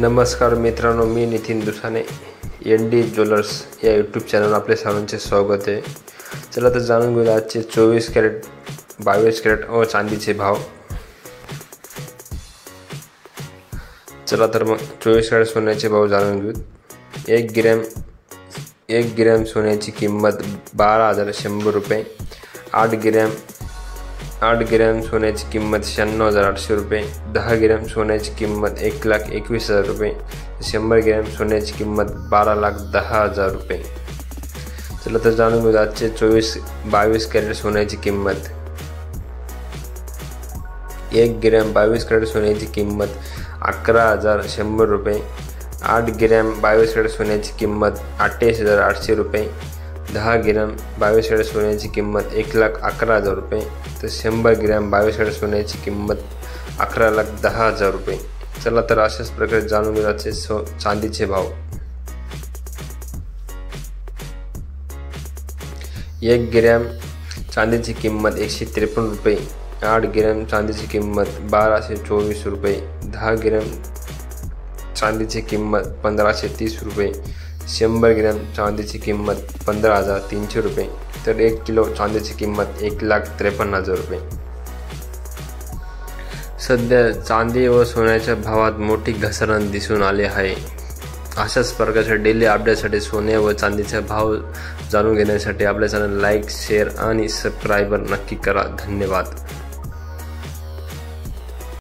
नमस्कार मित्रांनो, मी Nitin Dusane ND jewellers या यूट्यूब चॅनल आपले सर्वांचे स्वागत आहे। चला तर जाणून घेऊया आजचे 24 कॅरेट 22 कॅरेट व चांदीचे भाव। चला तर मग 24 कॅरेट सोन्याचे भाव जाणून घेऊ। 1 ग्रॅम सोन्याची किंमत 12,100 रुपये। 8 ग्रॅम सोन्याची किंमत 96,800 रुपये। 10 ग्रॅम सोन्याची किंमत 1,21,000 रुपये। 100 ग्रॅम सोन्याची किंमत 12,10,000 रुपये। चला तर जाणून घेऊ आजचे 22 कॅरेट सोन्याची किंमत। 1 ग्रॅम 22 कॅरेट सोन्याची किंमत 11,100 रुपये। 8 ग्रॅम 22 कॅरेट सोन्याची किंमत 28,800 रुपये। 10 ग्रॅम 22 कॅरेट सोन्याची किंमत 1,11,000 रुपये। तर 100 ग्रॅम 22 कॅरेट सोन्याची किंमत 11,10,000 रुपये। चला तर अशाच प्रकारे जाणून घेऊयाचे चांदीचे भाव। 1 ग्रॅम चांदीची किंमत 153 रुपये। 8 ग्रॅम चांदीची किंमत 1,224 रुपये। 10 ग्रॅम चांदीची किंमत 1,530 रुपये। 100 ग्रॅम चांदीची किंमत 15,300 रुपये। तर 1 किलो चांदीची किंमत 1,53,000 रुपये। सध्या चांदी व सोन्याच्या भावात मोठी घसरण दिसून आली आहे। अशाच प्रकारच्या डेली अपडेटसाठी सोने व चांदीचे भाव जाणून घेण्यासाठी आपल्या चॅनल लाईक, शेअर आणि सबस्क्राईब नक्की करा। धन्यवाद।